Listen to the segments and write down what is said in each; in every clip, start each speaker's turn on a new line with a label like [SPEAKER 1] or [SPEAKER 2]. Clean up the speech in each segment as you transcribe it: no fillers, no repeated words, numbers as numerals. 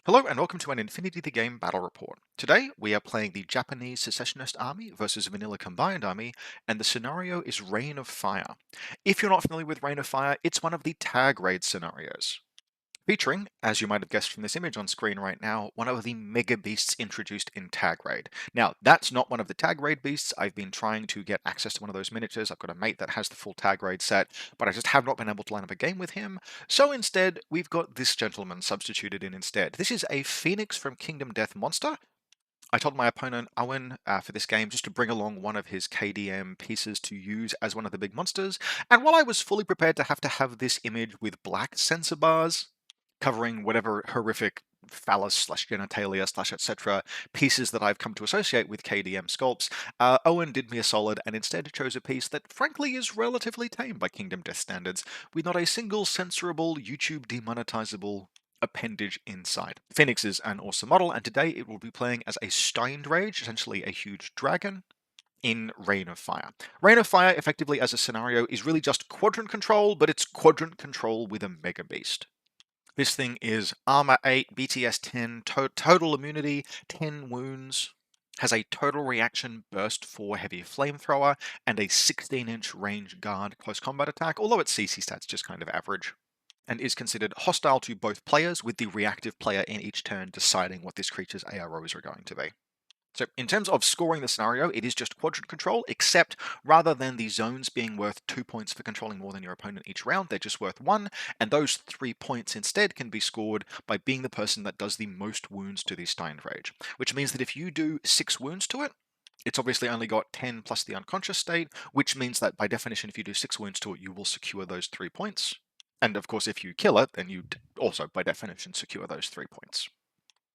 [SPEAKER 1] Hello and welcome to an Infinity the Game battle report. Today we are playing the Japanese Secessionist army versus Vanilla Combined army, and the scenario is Rain of Fire. If you're not familiar with Rain of Fire, it's one of the tag raid scenarios. Featuring, as you might have guessed from this image on screen right now, one of the mega beasts introduced in Tag Raid. Now, that's not one of the Tag Raid beasts. I've been trying to get access to one of those miniatures. I've got a mate that has the full Tag Raid set, but I just have not been able to line up a game with him. So instead, we've got this gentleman substituted in instead. This is a Phoenix from Kingdom Death monster. I told my opponent, Owen, for this game just to bring along one of his KDM pieces to use as one of the big monsters, and while I was fully prepared to have this image with black sensor bars, covering whatever horrific phallus slash genitalia slash etc. pieces that I've come to associate with KDM sculpts, Owen did me a solid and instead chose a piece that frankly is relatively tame by Kingdom Death standards, with not a single censorable, YouTube demonetizable appendage inside. Phoenix is an awesome model, and today it will be playing as a Steined Rage, essentially a huge dragon, in Rain of Fire. Rain of Fire, effectively as a scenario, is really just quadrant control, but it's quadrant control with a Mega Beast. This thing is Armor 8, BTS 10, total immunity, 10 wounds, has a total reaction burst for heavy flamethrower, and a 16-inch range guard close combat attack, although its CC stats just kind of average, and is considered hostile to both players, with the reactive player in each turn deciding what this creature's AROs are going to be. So in terms of scoring the scenario, it is just quadrant control, except rather than the zones being worth 2 points for controlling more than your opponent each round, they're just worth 1, and those 3 points instead can be scored by being the person that does the most wounds to the Steined Rage, which means that if you do 6 wounds to it, it's obviously only got 10 plus the unconscious state, which means that by definition, if you do 6 wounds to it, you will secure those 3 points. And of course, if you kill it, then you also, by definition, secure those 3 points.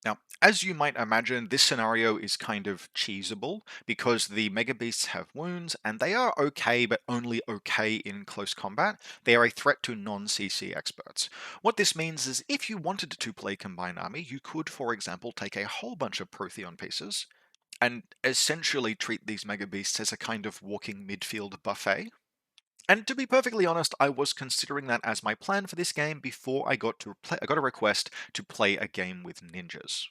[SPEAKER 1] Now, as you might imagine, this scenario is kind of cheesable because the Mega Beasts have wounds, and they are okay, but only okay in close combat. They are a threat to non-CC experts. What this means is if you wanted to play Combined Army, you could, for example, take a whole bunch of Protheon pieces and essentially treat these Mega Beasts as a kind of walking midfield buffet. And to be perfectly honest, I was considering that as my plan for this game before I got a request to play a game with ninjas.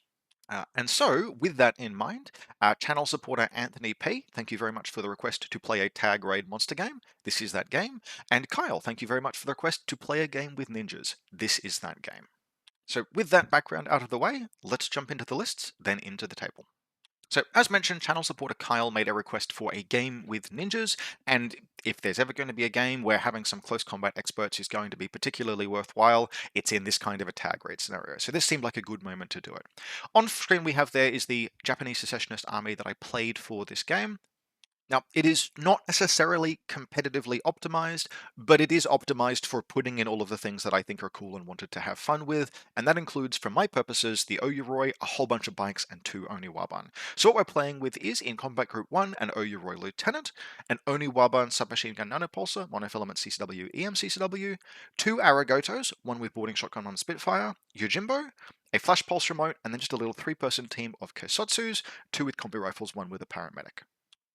[SPEAKER 1] And so, with that in mind, channel supporter Anthony P, thank you very much for the request to play a tag raid monster game. This is that game. And Kyle, thank you very much for the request to play a game with ninjas. This is that game. So, with that background out of the way, let's jump into the lists, then into the table. So, as mentioned, channel supporter Kyle made a request for a game with ninjas, and if there's ever going to be a game where having some close combat experts is going to be particularly worthwhile, it's in this kind of a tag raid scenario. So this seemed like a good moment to do it. On screen we have there is the Japanese Secessionist army that I played for this game. Now, it is not necessarily competitively optimized, but it is optimized for putting in all of the things that I think are cool and wanted to have fun with, and that includes, for my purposes, the Oyuroi, a whole bunch of bikes, and 2 Oniwaban. So what we're playing with is, in Combat Group 1, an Oyuroi Lieutenant, an Oniwaban Submachine Gun Nanopulsar, Monofilament CCW, EM-CCW, 2 Aragotos, one with boarding shotgun on Spitfire, Yojimbo, a Flash Pulse Remote, and then just a little 3-person team of Kosotsus, 2 with combi rifles, 1 with a paramedic.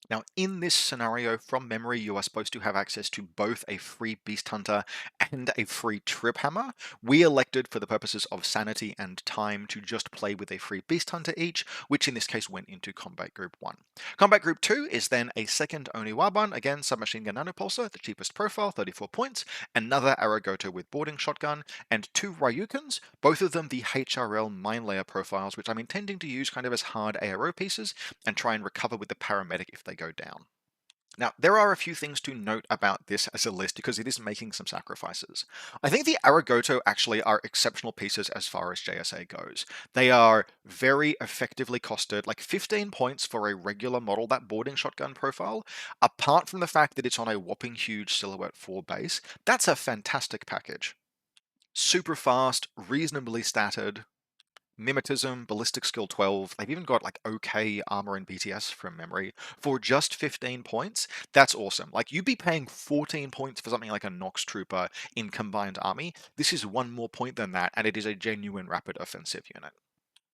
[SPEAKER 1] Now, in this scenario, from memory, you are supposed to have access to both a free Beast Hunter and a free Trip Hammer. We elected, for the purposes of sanity and time, to just play with a free Beast Hunter each, which in this case went into Combat Group 1. Combat Group 2 is then a second Oniwaban, again Submachine Gun Nanopulsar, the cheapest profile, 34 points, another Aragoto with boarding shotgun, and 2 Ryukens, both of them the HRL Mine Layer profiles, which I'm intending to use kind of as hard ARO pieces, and try and recover with the paramedic if they go down. Now, there are a few things to note about this as a list because it is making some sacrifices. I think the Aragoto actually are exceptional pieces as far as JSA goes. They are very effectively costed, like 15 points for a regular model, that boarding shotgun profile, apart from the fact that it's on a whopping huge Silhouette 4 base. That's a fantastic package. Super fast, reasonably statted, Mimetism, Ballistic Skill 12, they've even got like okay armor and BTS from memory for just 15 points. That's awesome. Like you'd be paying 14 points for something like a Nox Trooper in Combined Army. This is 1 more point than that, and it is a genuine rapid offensive unit.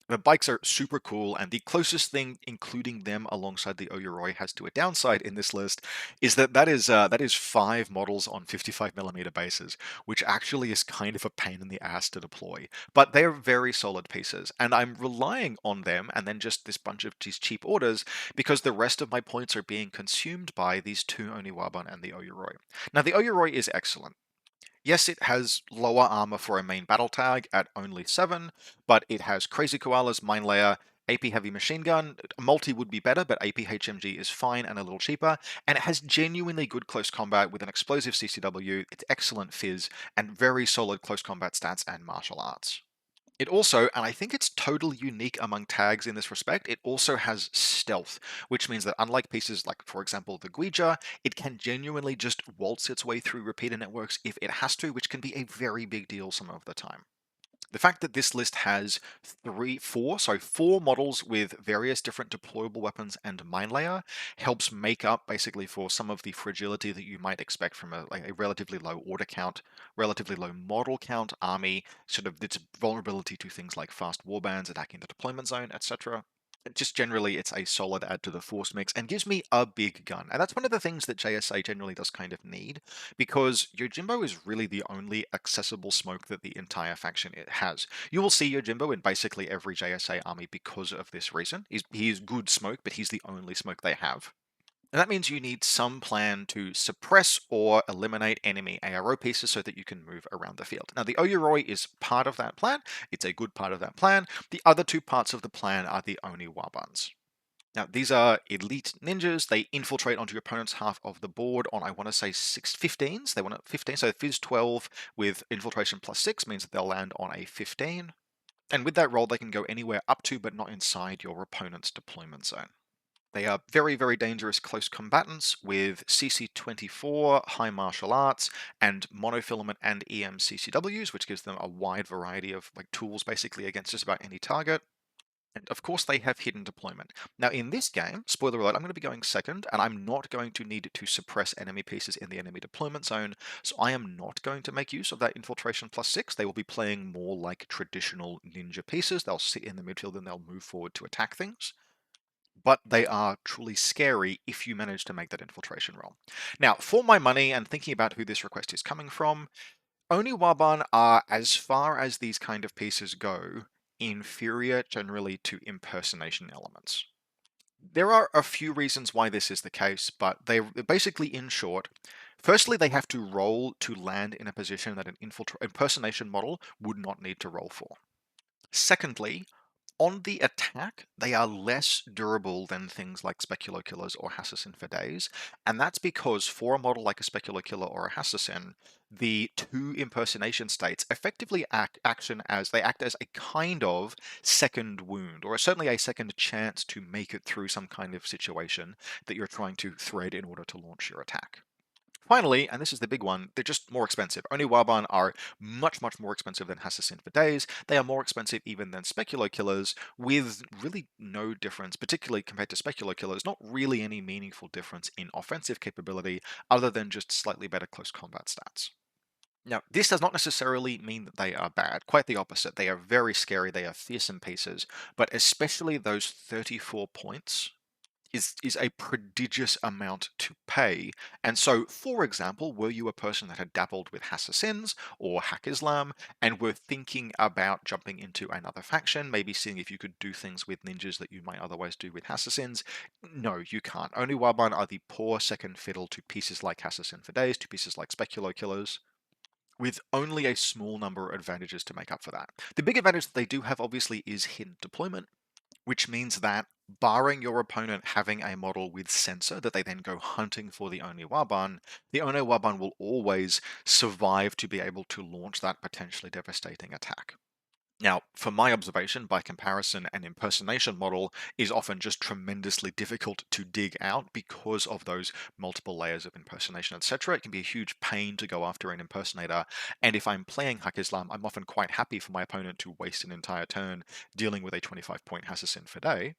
[SPEAKER 1] The bikes are super cool, and the closest thing, including them alongside the Oyuroi, has to a downside in this list is that is 5 models on 55mm bases, which actually is kind of a pain in the ass to deploy. But they're very solid pieces, and I'm relying on them, and then just this bunch of these cheap orders because the rest of my points are being consumed by these two Oniwaban and the Oyuroi. Now, the Oyuroi is excellent. Yes, it has lower armor for a main battle tag at only 7, but it has Crazy Koala's Mine Layer, AP Heavy Machine Gun. Multi would be better, but AP HMG is fine and a little cheaper. And it has genuinely good close combat with an explosive CCW, it's excellent fizz, and very solid close combat stats and martial arts. It also, and I think it's totally unique among tags in this respect, it also has stealth, which means that unlike pieces like, for example, the Guija, it can genuinely just waltz its way through repeater networks if it has to, which can be a very big deal some of the time. The fact that this list has four models with various different deployable weapons and mine layer helps make up basically for some of the fragility that you might expect from a relatively low order count, relatively low model count army, sort of its vulnerability to things like fast warbands attacking the deployment zone, etc. Just generally, it's a solid add to the force mix and gives me a big gun. And that's one of the things that JSA generally does kind of need, because Yojimbo is really the only accessible smoke that the entire faction it has. You will see Yojimbo in basically every JSA army because of this reason. He is good smoke, but he's the only smoke they have. And that means you need some plan to suppress or eliminate enemy ARO pieces so that you can move around the field. Now, the Oyuroi is part of that plan. It's a good part of that plan. The other two parts of the plan are the Oni Wabans. Now, these are elite ninjas. They infiltrate onto your opponent's half of the board on, I want to say, 15s. They want 15, so Fizz 12 with infiltration plus 6 means that they'll land on a 15. And with that roll, they can go anywhere up to but not inside your opponent's deployment zone. They are very, very dangerous close combatants with CC24, high martial arts, and monofilament and EM CCWs, which gives them a wide variety of tools basically against just about any target. And of course, they have hidden deployment. Now, in this game, spoiler alert, I'm going to be going second, and I'm not going to need to suppress enemy pieces in the enemy deployment zone, so I am not going to make use of that infiltration plus 6. They will be playing more like traditional ninja pieces. They'll sit in the midfield and they'll move forward to attack things. But they are truly scary if you manage to make that infiltration roll. Now, for my money, and thinking about who this request is coming from, Oniwaban are, as far as these kind of pieces go, inferior generally to impersonation elements. There are a few reasons why this is the case, but they're basically, in short, firstly, they have to roll to land in a position that an impersonation model would not need to roll for. Secondly, on the attack, they are less durable than things like Speculokillers or Hassassin for days, and that's because for a model like a Speculokiller or a Hassassin, the two impersonation states effectively act as a kind of second wound, or certainly a second chance to make it through some kind of situation that you're trying to thread in order to launch your attack. Finally, and this is the big one, they're just more expensive. Oniwaban are much, much more expensive than Hassassin for days. They are more expensive even than Speculo Killers, with really no difference, particularly compared to Speculo Killers, not really any meaningful difference in offensive capability other than just slightly better close combat stats. Now, this does not necessarily mean that they are bad. Quite the opposite. They are very scary, they are fearsome pieces, but especially those 34 points is a prodigious amount to pay. And so, for example, were you a person that had dabbled with Assassins or Hack Islam and were thinking about jumping into another faction, maybe seeing if you could do things with ninjas that you might otherwise do with Assassins? No, you can't. Only Waban are the poor second fiddle to pieces like Assassin for Days, to pieces like Speculo Killers, with only a small number of advantages to make up for that. The big advantage that they do have, obviously, is hidden deployment, which means that, barring your opponent having a model with sensor that they then go hunting for the Oniwaban, the Oniwaban will always survive to be able to launch that potentially devastating attack. Now, for my observation, by comparison, an impersonation model is often just tremendously difficult to dig out because of those multiple layers of impersonation, etc. It can be a huge pain to go after an impersonator, and if I'm playing Hack Islam, I'm often quite happy for my opponent to waste an entire turn dealing with a 25-point assassin for day.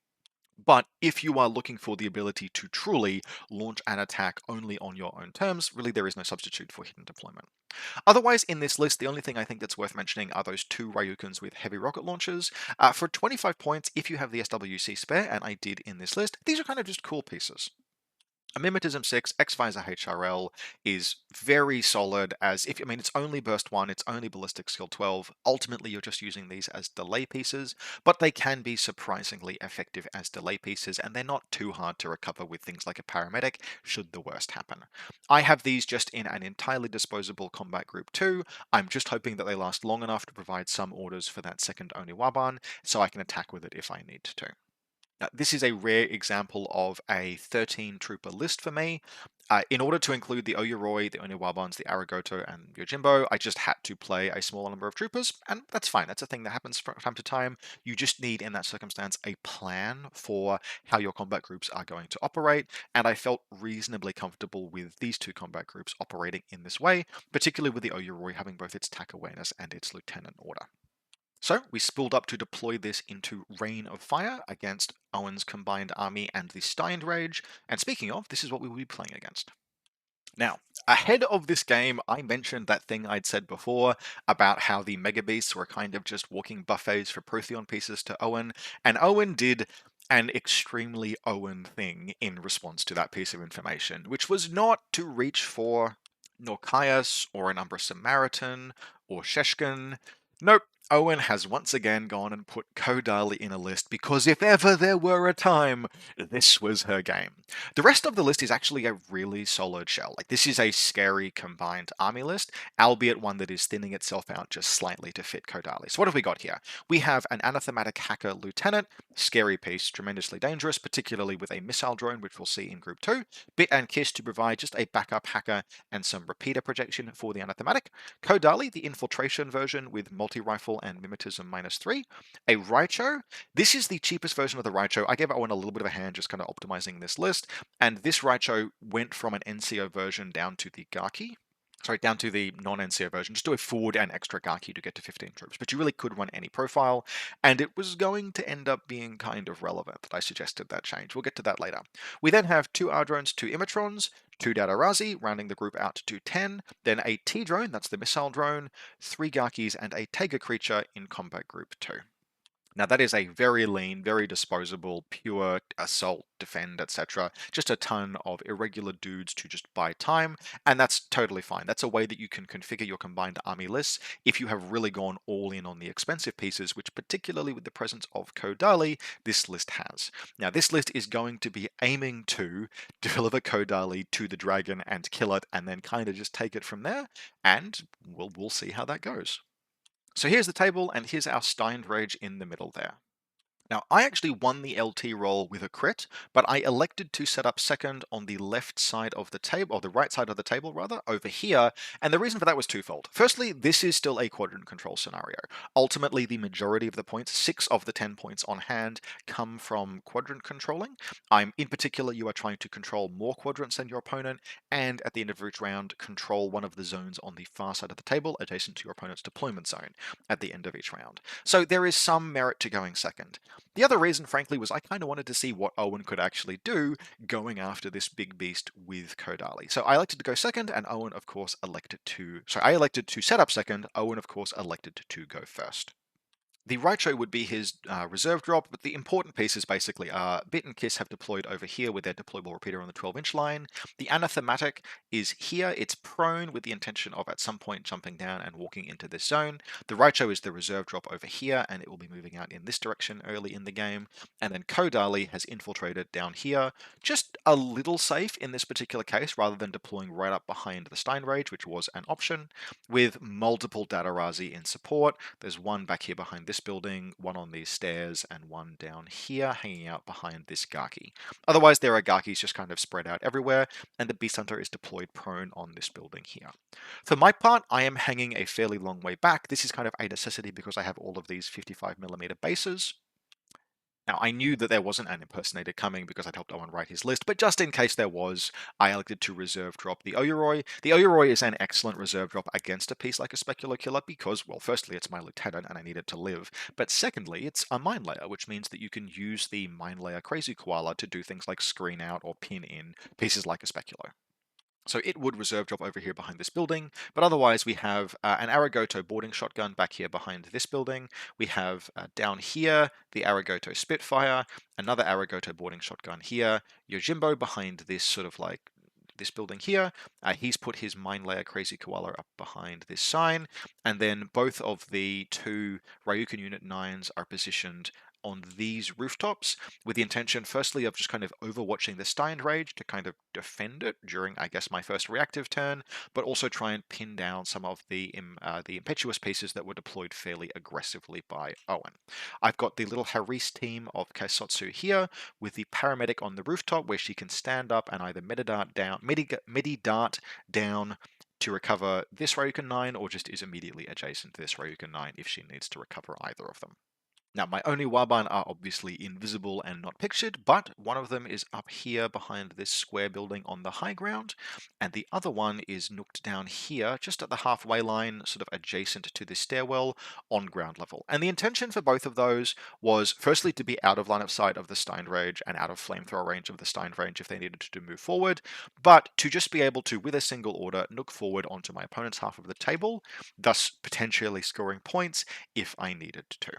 [SPEAKER 1] But if you are looking for the ability to truly launch an attack only on your own terms, really there is no substitute for hidden deployment. Otherwise, in this list, the only thing I think that's worth mentioning are those two Ryukens with heavy rocket launchers. For 25 points, if you have the SWC spare, and I did in this list, these are kind of just cool pieces. A Mimetism 6 X-Visor HRL is very solid as if, I mean, it's only burst 1, it's only ballistic skill 12. Ultimately, you're just using these as delay pieces, but they can be surprisingly effective as delay pieces, and they're not too hard to recover with things like a paramedic should the worst happen. I have these just in an entirely disposable combat group 2. I'm just hoping that they last long enough to provide some orders for that second Oniwaban, so I can attack with it if I need to. Now, this is a rare example of a 13 trooper list for me. In order to include the Oyuroi, the Oniwabans, the Aragoto, and Yojimbo, I just had to play a smaller number of troopers, and that's fine. That's a thing that happens from time to time. You just need, in that circumstance, a plan for how your combat groups are going to operate, and I felt reasonably comfortable with these two combat groups operating in this way, particularly with the Oyuroi having both its TAC awareness and its lieutenant order. So we spooled up to deploy this into Rain of Fire against Owen's combined army and the Stein Rage, and speaking of, this is what we will be playing against. Now, ahead of this game, I mentioned that thing I'd said before about how the Mega Beasts were kind of just walking buffets for Protheon pieces to Owen, and Owen did an extremely Owen thing in response to that piece of information, which was not to reach for Norkias or an Umbra Samaritan or Sheshkin. Nope. Owen has once again gone and put Kodali in a list because if ever there were a time, this was her game. The rest of the list is actually a really solid shell. Like, this is a scary combined army list, albeit one that is thinning itself out just slightly to fit Kodali. So what have we got here? We have an anathematic hacker lieutenant, scary piece, tremendously dangerous, particularly with a missile drone, which we'll see in group 2. Bit and Kiss to provide just a backup hacker and some repeater projection for the anathematic. Kodali, the infiltration version with multi-rifle and mimetism -3. A Raicho. This is the cheapest version of the Raicho. I gave Owen a little bit of a hand just kind of optimizing this list, and this Raicho went from an NCO version down to the Gaki. Sorry, down to the non-NCO version. Just do a forward and extra Gaki to get to 15 troops, but you really could run any profile, and it was going to end up being kind of relevant that I suggested that change. We'll get to that later. We then have 2 R-drones, 2 Imitrons, 2 Dadarazi, rounding the group out to 10, then a T-drone, that's the missile drone, 3 Gakis, and a Tega creature in combat group 2. Now that is a very lean, very disposable, pure assault, defend, etc. Just a ton of irregular dudes to just buy time, and that's totally fine. That's a way that you can configure your combined army lists if you have really gone all in on the expensive pieces, which particularly with the presence of Kodali, this list has. Now this list is going to be aiming to deliver Kodali to the dragon and kill it, and then kind of just take it from there, and we'll see how that goes. So here's the table, and here's our Stein Rage in the middle there. Now, I actually won the LT roll with a crit, but I elected to set up second on the left side of the table, or the right side of the table rather, over here, and the reason for that was twofold. Firstly, this is still a quadrant control scenario. Ultimately, the majority of the points, 6 of the 10 points on hand, come from quadrant controlling. In particular, you are trying to control more quadrants than your opponent, and at the end of each round, control one of the zones on the far side of the table, adjacent to your opponent's deployment zone, at the end of each round. So there is some merit to going second. The other reason, frankly, was I kind of wanted to see what Owen could actually do going after this big beast with Kodali. So I elected to go second, and Owen, of course, elected to... Sorry, I elected to set up second. Owen, of course, elected to go first. The Raicho would be his reserve drop, but the important pieces basically are Bit and Kiss have deployed over here with their deployable repeater on the 12-inch line. The Anathematic is here. It's prone with the intention of at some point jumping down and walking into this zone. The Raicho is the reserve drop over here, and it will be moving out in this direction early in the game. And then Kodali has infiltrated down here, just a little safe in this particular case, rather than deploying right up behind the Stein Rage, which was an option, with multiple Dadarazi in support. There's one back here behind this building, one on these stairs, and one down here hanging out behind this Gaki. Otherwise, there are Gakis just kind of spread out everywhere, and the Beast Hunter is deployed prone on this building here. For my part, I am hanging a fairly long way back. This is kind of a necessity because I have all of these 55mm bases. Now, I knew that there wasn't an impersonator coming because I'd helped Owen write his list, but just in case there was, I elected to reserve drop the Oyuroi. The Oyuroi is an excellent reserve drop against a piece like a Specular Killer because, well, firstly, it's my lieutenant and I need it to live, but secondly, it's a Mine Layer, which means that you can use the Mine Layer Crazy Koala to do things like screen out or pin in pieces like a Specular. So it would reserve drop over here behind this building, but otherwise we have an Aragoto boarding shotgun back here behind this building. We have down here the Aragoto Spitfire, another Aragoto boarding shotgun here, Yojimbo behind this sort of like this building here. He's put his Mine Layer Crazy Koala up behind this sign, and then both of the two Ryukin Unit 9s are positioned on these rooftops with the intention, firstly, of just kind of overwatching the Stein Rage to kind of defend it during, I guess, my first reactive turn, but also try and pin down some of the impetuous pieces that were deployed fairly aggressively by Owen. I've got the little Haris team of Kaisotsu here with the paramedic on the rooftop where she can stand up and either medi-dart down to recover this Ryukin 9 or just is immediately adjacent to this Ryukin 9 if she needs to recover either of them. Now, my only Waban are obviously invisible and not pictured, but one of them is up here behind this square building on the high ground, and the other one is nooked down here, just at the halfway line, sort of adjacent to this stairwell on ground level. And the intention for both of those was, firstly, to be out of line of sight of the Stein Rage and out of flamethrower range of the Stein Rage if they needed to move forward, but to just be able to, with a single order, nook forward onto my opponent's half of the table, thus potentially scoring points if I needed to.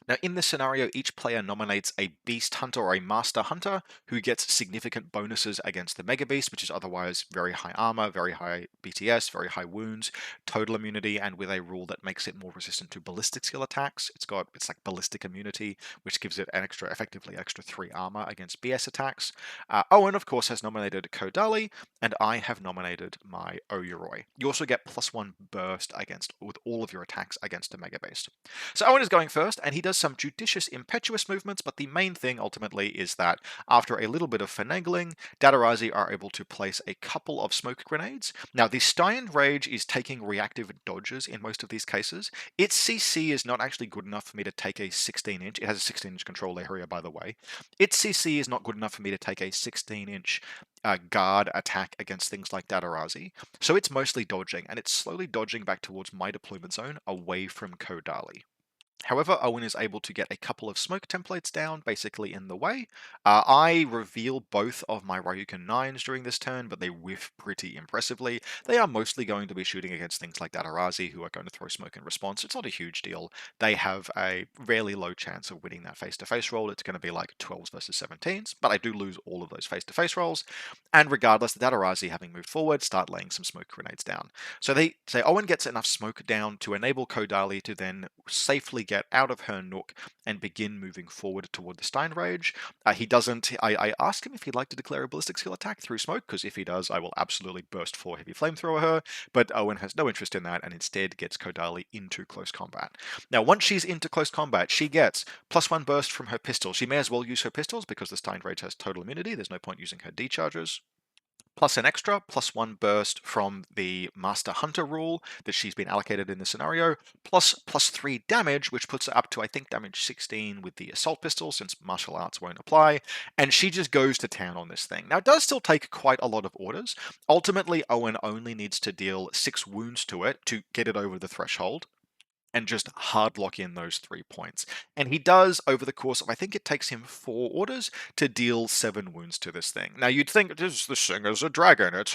[SPEAKER 1] Now, in this scenario, each player nominates a Beast Hunter or a Master Hunter who gets significant bonuses against the Mega Beast, which is otherwise very high armor, very high BTS, very high wounds, total immunity, and with a rule that makes it more resistant to ballistic skill attacks. It's like ballistic immunity, which gives it an effectively extra 3 armor against BS attacks. Owen, of course, has nominated Kodali, and I have nominated my Oyuroi. You also get +1 burst with all of your attacks against a Mega Beast. So Owen is going first, and he does some judicious impetuous movements, but the main thing ultimately is that after a little bit of finagling, Dadarazi are able to place a couple of smoke grenades. Now, the Stein Rage is taking reactive dodges in most of these cases. Its CC is not actually good enough for me to take a 16-inch. It has a 16-inch control area, by the way. Its CC is not good enough for me to take a 16-inch guard attack against things like Dadarazi. So it's mostly dodging, and it's slowly dodging back towards my deployment zone away from Kodali. However, Owen is able to get a couple of smoke templates down, basically in the way. I reveal both of my Ryukin 9s during this turn, but they whiff pretty impressively. They are mostly going to be shooting against things like Dadarazi, who are going to throw smoke in response. It's not a huge deal. They have a fairly low chance of winning that face-to-face roll. It's going to be like 12s versus 17s, but I do lose all of those face-to-face rolls. And regardless, the Dadarazi, having moved forward, start laying some smoke grenades down. So they say Owen gets enough smoke down to enable Kodali to then safely get out of her nook and begin moving forward toward the Stein Rage. He doesn't. I ask him if he'd like to declare a ballistic skill attack through smoke, because if he does, I will absolutely burst 4 heavy flamethrower her. But Owen has no interest in that and instead gets Kodali into close combat. Now, once she's into close combat, she gets +1 burst from her pistol. She may as well use her pistols because the Stein Rage has total immunity. There's no point using her decharges. Plus an extra, +1 burst from the Master Hunter rule that she's been allocated in the scenario, plus +3 damage, which puts her up to, I think, damage 16 with the Assault Pistol, since Martial Arts won't apply, and she just goes to town on this thing. Now, it does still take quite a lot of orders. Ultimately, Owen only needs to deal 6 wounds to it to get it over the threshold, and just hard lock in those 3 points. And he does over the course of, I think it takes him 4 orders to deal 7 wounds to this thing. Now, you'd think this thing is a dragon, it's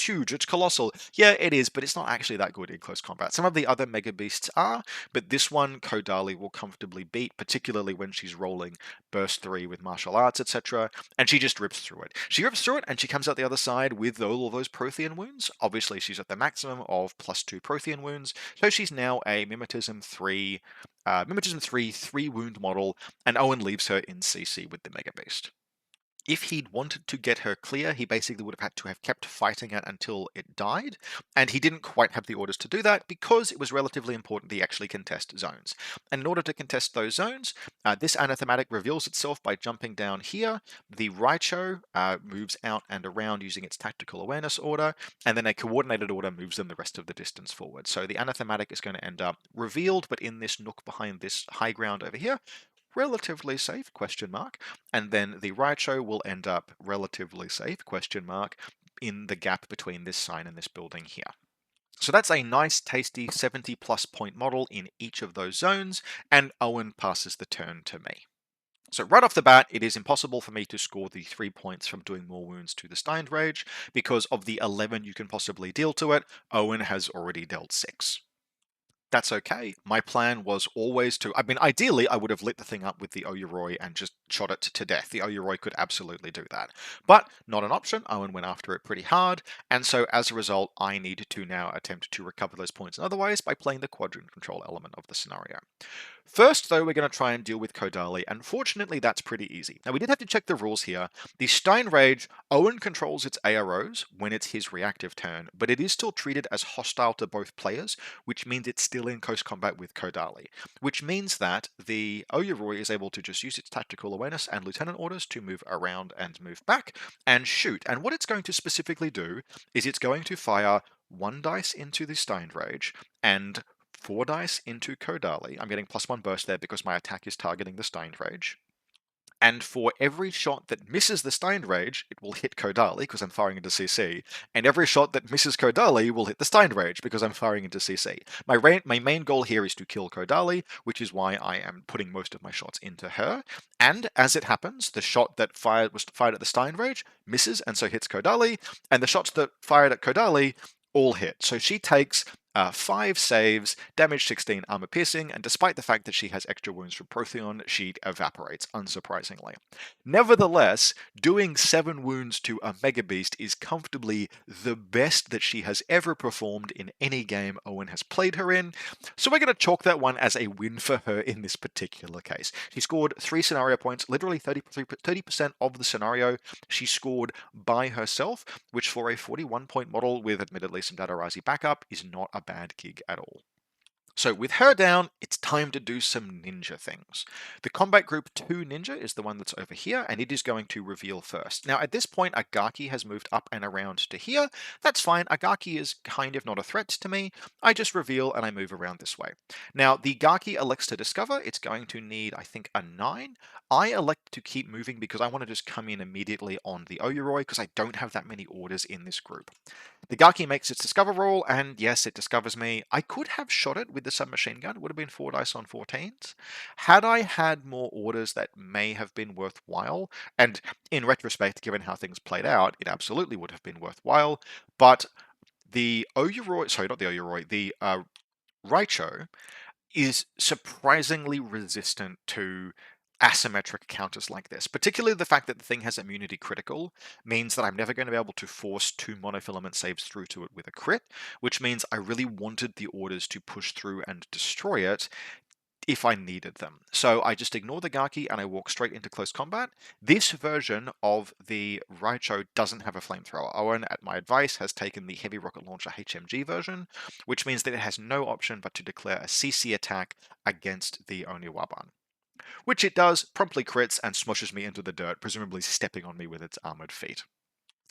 [SPEAKER 1] huge, it's colossal. Yeah, it is, but it's not actually that good in close combat. Some of the other Mega Beasts are, but this one Kodali will comfortably beat, particularly when she's rolling Burst 3 with Martial Arts, etc. And she just rips through it. She rips through it, and she comes out the other side with all of those Prothean wounds. Obviously, she's at the maximum of +2 Prothean wounds, so she's now a Mimetism 3, 3 wound model, and Owen leaves her in CC with the Mega Beast. If he'd wanted to get her clear, he basically would have had to have kept fighting it until it died, and he didn't quite have the orders to do that because it was relatively important that he actually contest zones. And in order to contest those zones, this anathematic reveals itself by jumping down here. The Raicho moves out and around using its tactical awareness order, and then a coordinated order moves them the rest of the distance forward. So the anathematic is going to end up revealed, but in this nook behind this high ground over here, relatively safe, question mark, and then the Raicho will end up relatively safe, question mark, in the gap between this sign and this building here. So that's a nice, tasty 70 plus point model in each of those zones, and Owen passes the turn to me. So right off the bat, it is impossible for me to score the 3 points from doing more wounds to the Steined Rage, because of the 11 you can possibly deal to it, Owen has already dealt 6. That's okay. My plan was always to, I mean, ideally, I would have lit the thing up with the Oyuroi and just shot it to death. The Oyuroi could absolutely do that. But not an option. Owen went after it pretty hard, and so as a result, I need to now attempt to recover those points in other ways by playing the quadrant control element of the scenario. First, though, we're going to try and deal with Kodali, and fortunately that's pretty easy. Now, we did have to check the rules here. The Stein Rage, Owen controls its AROs when it's his reactive turn, but it is still treated as hostile to both players, which means it's still in close combat with Kodali, which means that the Oyuroi is able to just use its tactical awareness and lieutenant orders to move around and move back and shoot. And what it's going to specifically do is it's going to fire 1 dice into the Stein Rage and 4 dice into Kodali. I'm getting +1 burst there because my attack is targeting the Stein Rage. And for every shot that misses the Stein Rage, it will hit Kodali because I'm firing into CC. And every shot that misses Kodali will hit the Stein Rage because I'm firing into CC. My main goal here is to kill Kodali, which is why I am putting most of my shots into her. And as it happens, the shot that was fired at the Stein Rage misses and so hits Kodali, and the shots that fired at Kodali all hit. So she takes 5 saves, damage 16, armor piercing, and despite the fact that she has extra wounds from Protheon, she evaporates, unsurprisingly. Nevertheless, doing 7 wounds to a Mega Beast is comfortably the best that she has ever performed in any game Owen has played her in, so we're going to chalk that one as a win for her in this particular case. She scored 3 scenario points, literally 30% of the scenario she scored by herself, which for a 41 point model with admittedly some Datarazzi backup is not a bad gig at all. So with her down, it's time to do some ninja things. The Combat Group 2 ninja is the one that's over here, and it is going to reveal first. Now at this point, Agaki has moved up and around to here. That's fine, Agaki is kind of not a threat to me. I just reveal and I move around this way. Now the Gaki elects to discover, it's going to need, I think, a 9. I elect to keep moving because I want to just come in immediately on the Oyuroi because I don't have that many orders in this group. The Gaki makes its discover roll, and yes, it discovers me. I could have shot it with the submachine gun. It would have been 4 dice on 14s. Had I had more orders, that may have been worthwhile. And in retrospect, given how things played out, it absolutely would have been worthwhile. But the Oyuroi, sorry, not the Oyuroi, the Raicho is surprisingly resistant to asymmetric counters like this. Particularly the fact that the thing has immunity critical means that I'm never going to be able to force 2 monofilament saves through to it with a crit, which means I really wanted the orders to push through and destroy it if I needed them. So I just ignore the Gaki and I walk straight into close combat. This version of the Raicho doesn't have a flamethrower. Owen, at my advice, has taken the heavy rocket launcher HMG version, which means that it has no option but to declare a CC attack against the Oniwaban. Which it does, promptly crits and smushes me into the dirt, presumably stepping on me with its armored feet.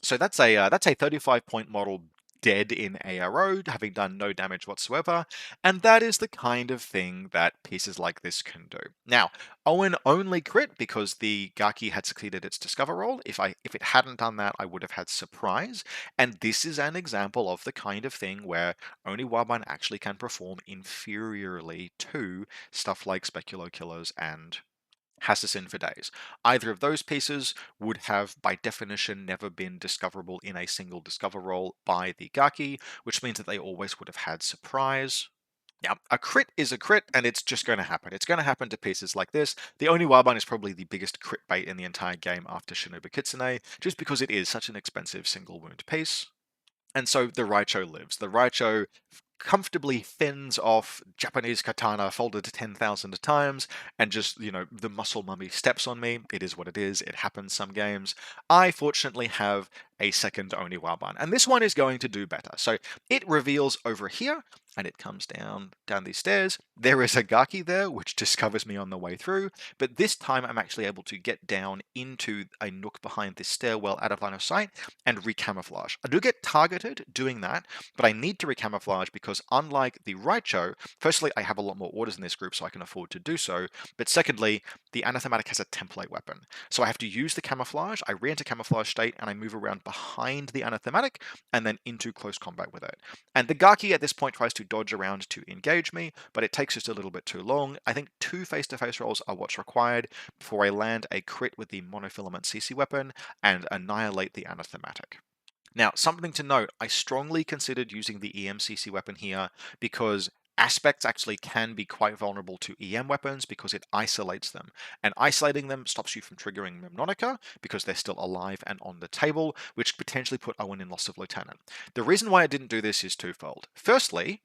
[SPEAKER 1] So that's a 35 point model dead in ARO, having done no damage whatsoever, and that is the kind of thing that pieces like this can do. Now, Owen only crit because the Gaki had succeeded its discover roll. If it hadn't done that, I would have had surprise, and this is an example of the kind of thing where only Waban actually can perform inferiorly to stuff like Speculo Killers and Hassassin for days. Either of those pieces would have, by definition, never been discoverable in a single discover roll by the Gaki, which means that they always would have had surprise. Now, a crit is a crit, and it's just going to happen. It's going to happen to pieces like this. The Oniwaban is probably the biggest crit bait in the entire game after Shinobu Kitsune, just because it is such an expensive single wound piece. And so the Raicho lives. The Raicho comfortably fends off Japanese katana folded 10,000 times and just, the muscle mummy steps on me. It is what it is. It happens some games. I fortunately have a second Oniwaban, and this one is going to do better. So it reveals over here, and it comes down these stairs. There is a Gaki there, which discovers me on the way through, but this time I'm actually able to get down into a nook behind this stairwell out of line of sight and recamouflage. I do get targeted doing that, but I need to recamouflage because unlike the Raicho, firstly, I have a lot more orders in this group, so I can afford to do so, but secondly, the anathematic has a template weapon. So I have to use the camouflage, I re-enter camouflage state, and I move around behind the anathematic, and then into close combat with it. And the Gaki at this point tries to dodge around to engage me, but it takes just a little bit too long. I think 2 face-to-face rolls are what's required before I land a crit with the monofilament CC weapon and annihilate the anathematic. Now, something to note, I strongly considered using the EMCC weapon here because aspects actually can be quite vulnerable to EM weapons because it isolates them. And isolating them stops you from triggering Memnonica because they're still alive and on the table, which could potentially put Owen in loss of lieutenant. The reason why I didn't do this is twofold. Firstly,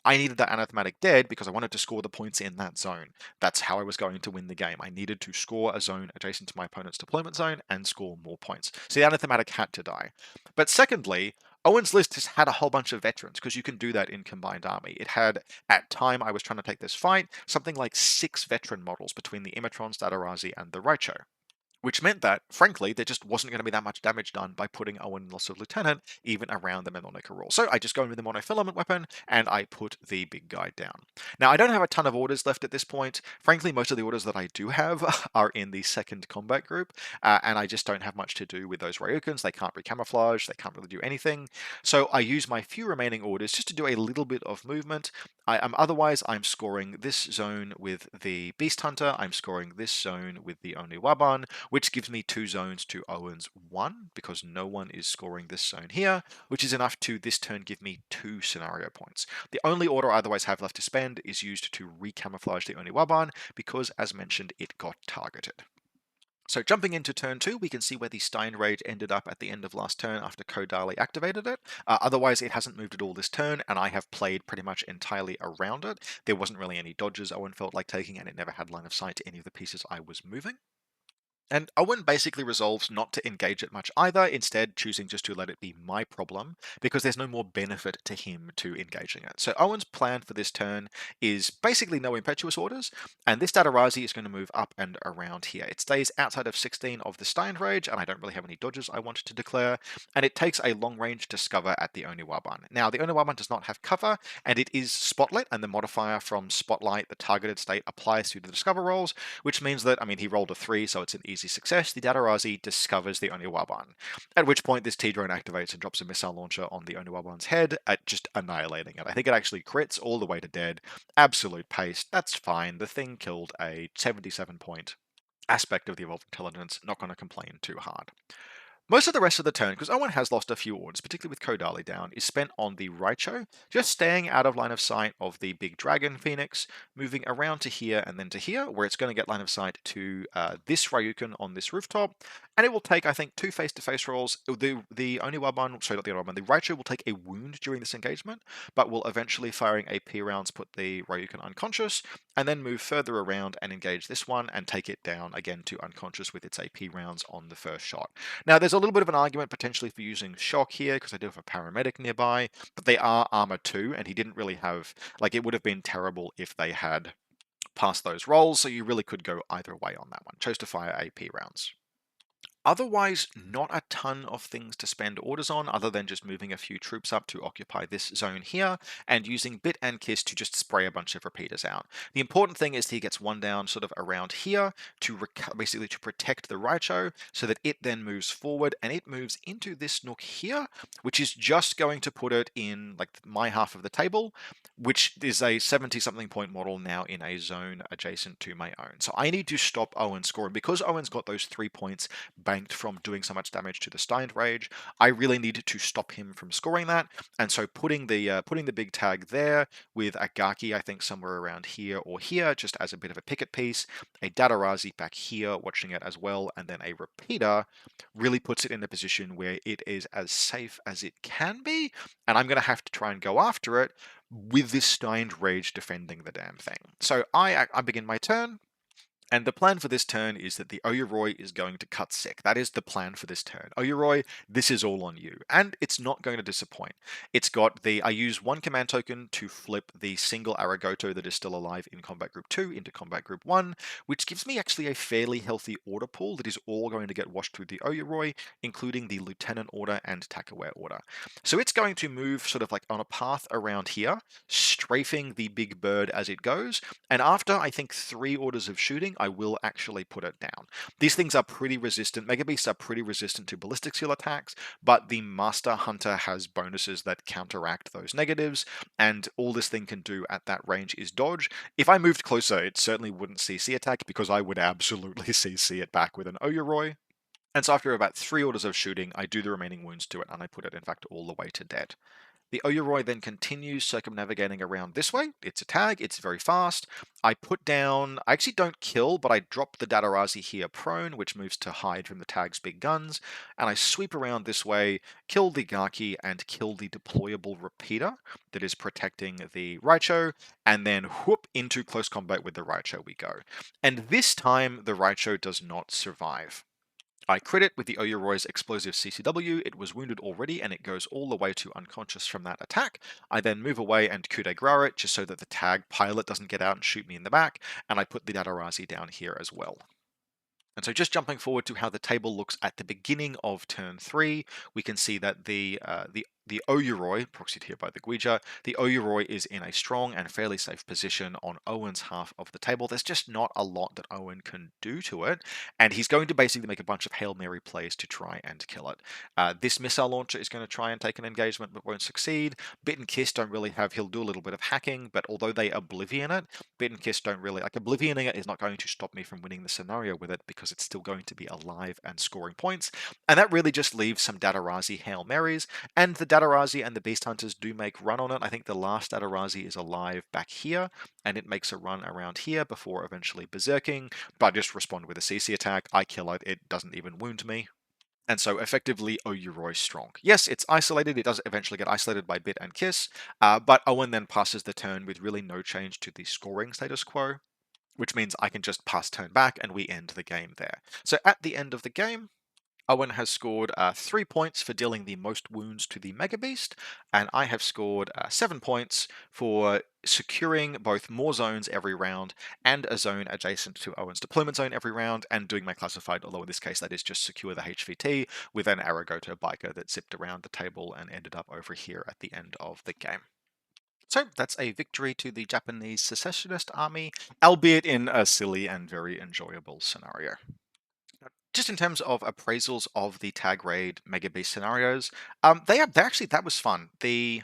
[SPEAKER 1] I needed that anathematic dead because I wanted to score the points in that zone. That's how I was going to win the game. I needed to score a zone adjacent to my opponent's deployment zone and score more points. So the anathematic had to die. But secondly, Owen's list has had a whole bunch of veterans because you can do that in Combined Army. It had, at time I was trying to take this fight, something like 6 veteran models between the Imitrons, Datarazi, and the Raicho. Which meant that, frankly, there just wasn't going to be that much damage done by putting Owen in loss of lieutenant even around the Melonica rule. So I just go in with the monofilament weapon and I put the big guy down. Now, I don't have a ton of orders left at this point. Frankly, most of the orders that I do have are in the second combat group, and I just don't have much to do with those Ryukens. They can't recamouflage, they can't really do anything. So I use my few remaining orders just to do a little bit of movement. Otherwise, I'm scoring this zone with the Beast Hunter, I'm scoring this zone with the Oniwaban, which gives me 2 zones to Owen's 1, because no one is scoring this zone here, which is enough to this turn give me 2 scenario points. The only order I otherwise have left to spend is used to recamouflage the Oniwaban, because as mentioned, it got targeted. So jumping into turn 2, we can see where the Stein Rage ended up at the end of last turn after Kodali activated it. Otherwise, it hasn't moved at all this turn, and I have played pretty much entirely around it. There wasn't really any dodges Owen felt like taking, and it never had line of sight to any of the pieces I was moving. And Owen basically resolves not to engage it much either, instead choosing just to let it be my problem, because there's no more benefit to him to engaging it. So Owen's plan for this turn is basically no impetuous orders, and this Datarazi is going to move up and around here. It stays outside of 16 of the Stein Rage, and I don't really have any dodges I want to declare, and it takes a long range Discover at the Oniwaban. Now, the Oniwaban does not have cover, and it is Spotlight, and the modifier from Spotlight, the targeted state, applies to the Discover rolls, which means that, I mean, he rolled a 3, so it's an easy success. The Datarazi discovers the Oniwaban, at which point this T-drone activates and drops a missile launcher on the Oniwaban's head, at just annihilating it. I think it actually crits all the way to dead. Absolute pace. That's fine. The thing killed a 77-point aspect of the Evolved Intelligence. Not going to complain too hard. Most of the rest of the turn, because Owen has lost a few orders, particularly with Kodali down, is spent on the Raicho, just staying out of line of sight of the big dragon Phoenix, moving around to here and then to here, where it's going to get line of sight to this Ryuken on this rooftop, and it will take, I think, 2 face-to-face rolls. The Oniwaban, sorry, not the Oniwaban, the Raicho will take a wound during this engagement, but will eventually, firing AP rounds, put the Ryuken unconscious, and then move further around and engage this one and take it down again to unconscious with its AP rounds on the first shot. Now, there's a little bit of an argument potentially for using shock here because I do have a paramedic nearby, but they are armor 2, and he didn't really have, like, it would have been terrible if they had passed those rolls, so you really could go either way on that one. Chose to fire AP rounds. Otherwise, not a ton of things to spend orders on other than just moving a few troops up to occupy this zone here and using Bit and Kiss to just spray a bunch of repeaters out. The important thing is he gets one down sort of around here to basically to protect the Raicho so that it then moves forward and it moves into this nook here, which is just going to put it in like my half of the table, which is a 70-something point model now in a zone adjacent to my own. So I need to stop Owen scoring. Because Owen's got those 3 points banked from doing so much damage to the Stein Rage, I really need to stop him from scoring that. And so putting the big tag there with a Gaki, I think somewhere around here or here, just as a bit of a picket piece, a Datarazi back here watching it as well, and then a repeater really puts it in a position where it is as safe as it can be, and I'm going to have to try and go after it with this Stein Rage defending the damn thing. So I begin my turn. And the plan for this turn is that the Oyuroi is going to cut sick. That is the plan for this turn. Oyuroi, this is all on you. And it's not going to disappoint. It's got I use 1 command token to flip the single Aragoto that is still alive in Combat Group 2 into Combat Group 1, which gives me actually a fairly healthy order pool that is all going to get washed through the Oyuroi, including the Lieutenant Order and Takaware Order. So it's going to move sort of like on a path around here, strafing the big bird as it goes, and after I think 3 orders of shooting, shooting, I will actually put it down. These things are pretty resistant. Mega Beasts are pretty resistant to ballistic skill attacks, but the Master Hunter has bonuses that counteract those negatives, and all this thing can do at that range is dodge. If I moved closer, it certainly wouldn't CC attack, because I would absolutely CC it back with an Oyuroi. And so after about 3 orders of shooting, I do the remaining wounds to it, and I put it, in fact, all the way to dead. The Oyuroi then continues circumnavigating around this way. It's a tag, it's very fast. I put down, I actually don't kill, but I drop the Datarazi here prone, which moves to hide from the tag's big guns. And I sweep around this way, kill the Gaki, and kill the deployable repeater that is protecting the Raicho, and then whoop into close combat with the Raicho we go. And this time, the Raicho does not survive. I crit it with the Oyuroi's explosive CCW. It was wounded already, and it goes all the way to unconscious from that attack. I then move away and coup de grace it, just so that the tag pilot doesn't get out and shoot me in the back, and I put the Datarazi down here as well. And so just jumping forward to how the table looks at the beginning of turn 3, we can see that the Oyuroi, proxied here by the Guija, the Oyuroi is in a strong and fairly safe position on Owen's half of the table. There's just not a lot that Owen can do to it, and he's going to basically make a bunch of Hail Mary plays to try and kill it. This missile launcher is going to try and take an engagement but won't succeed. Bit and Kiss don't really have, he'll do a little bit of hacking, but although they Oblivion it, Bit and Kiss don't really, like, Oblivioning it is not going to stop me from winning the scenario with it, because it's still going to be alive and scoring points. And that really just leaves some Datarazi Hail Marys, and the Datarazi and the Beast Hunters do make run on it. I think the last Datarazi is alive back here, and it makes a run around here before eventually berserking, but I just respond with a CC attack. I kill it, it doesn't even wound me. And so effectively, Oyuroi strong. Yes, it's isolated, it does eventually get isolated by Bit and Kiss, but Owen then passes the turn with really no change to the scoring status quo, which means I can just pass turn back and we end the game there. So at the end of the game, Owen has scored 3 points for dealing the most wounds to the Mega Beast, and I have scored 7 points for securing both more zones every round and a zone adjacent to Owen's deployment zone every round, and doing my classified, although in this case that is just secure the HVT with an Aragoto biker that zipped around the table and ended up over here at the end of the game. So that's a victory to the Japanese Secessionist army, albeit in a silly and very enjoyable scenario. Just in terms of appraisals of the tag raid Mega Beast scenarios, they actually, that was fun. The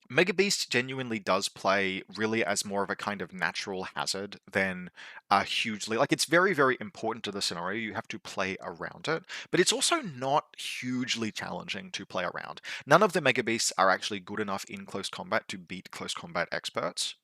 [SPEAKER 1] Mega Beast genuinely does play really as more of a kind of natural hazard than a hugely, like, it's very, very important to the scenario. You have to play around it, but it's also not hugely challenging to play around. None of the Mega Beasts are actually good enough in close combat to beat close combat experts,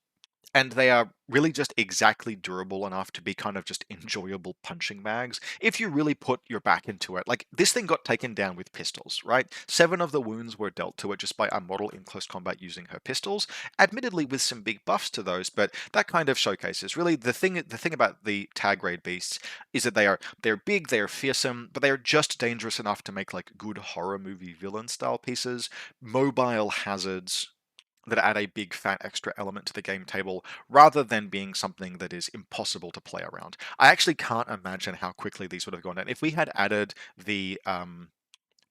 [SPEAKER 1] and they are really just exactly durable enough to be kind of just enjoyable punching bags if you really put your back into it. Like, this thing got taken down with pistols, right? 7 of the wounds were dealt to it just by a model in close combat using her pistols, admittedly with some big buffs to those, but that kind of showcases really the thing about the tag raid beasts is that they're big, they're fearsome, but they are just dangerous enough to make like good horror movie villain style pieces, mobile hazards that add a big fat extra element to the game table, rather than being something that is impossible to play around. I actually can't imagine how quickly these would have gone down. If we had added the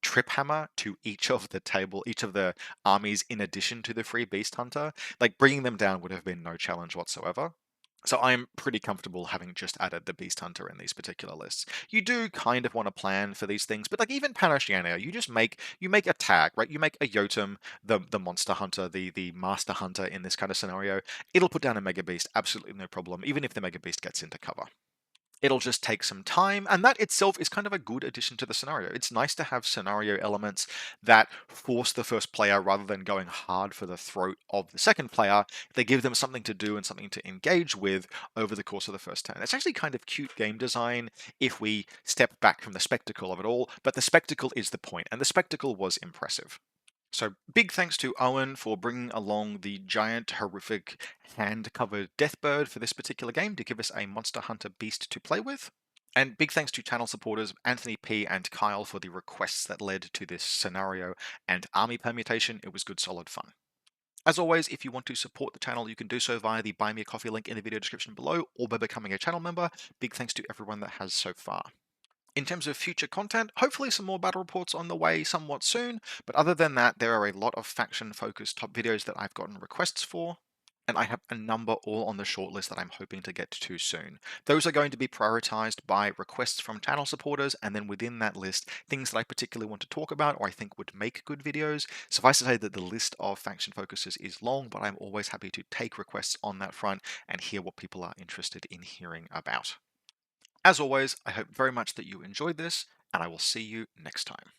[SPEAKER 1] trip hammer to each of the armies in addition to the free beast hunter, like, bringing them down would have been no challenge whatsoever. So I'm pretty comfortable having just added the Beast Hunter in these particular lists. You do kind of want to plan for these things, but like even Panosiania, you make a tag, right? You make a Yotum, the Monster Hunter, the Master Hunter in this kind of scenario. It'll put down a Mega Beast, absolutely no problem, even if the Mega Beast gets into cover. It'll just take some time, and that itself is kind of a good addition to the scenario. It's nice to have scenario elements that force the first player, rather than going hard for the throat of the second player, they give them something to do and something to engage with over the course of the first turn. It's actually kind of cute game design if we step back from the spectacle of it all, but the spectacle is the point, and the spectacle was impressive. So big thanks to Owen for bringing along the giant, horrific, hand-covered Deathbird for this particular game to give us a Monster Hunter beast to play with. And big thanks to channel supporters Anthony P and Kyle for the requests that led to this scenario and army permutation. It was good, solid fun. As always, if you want to support the channel, you can do so via the Buy Me a Coffee link in the video description below, or by becoming a channel member. Big thanks to everyone that has so far. In terms of future content, hopefully some more battle reports on the way somewhat soon, but other than that, there are a lot of faction-focused top videos that I've gotten requests for. and I have a number all on the shortlist that I'm hoping to get to soon. Those are going to be prioritized by requests from channel supporters, and then within that list, things that I particularly want to talk about or I think would make good videos. Suffice to say that the list of faction focuses is long, but I'm always happy to take requests on that front and hear what people are interested in hearing about. As always, I hope very much that you enjoyed this, and I will see you next time.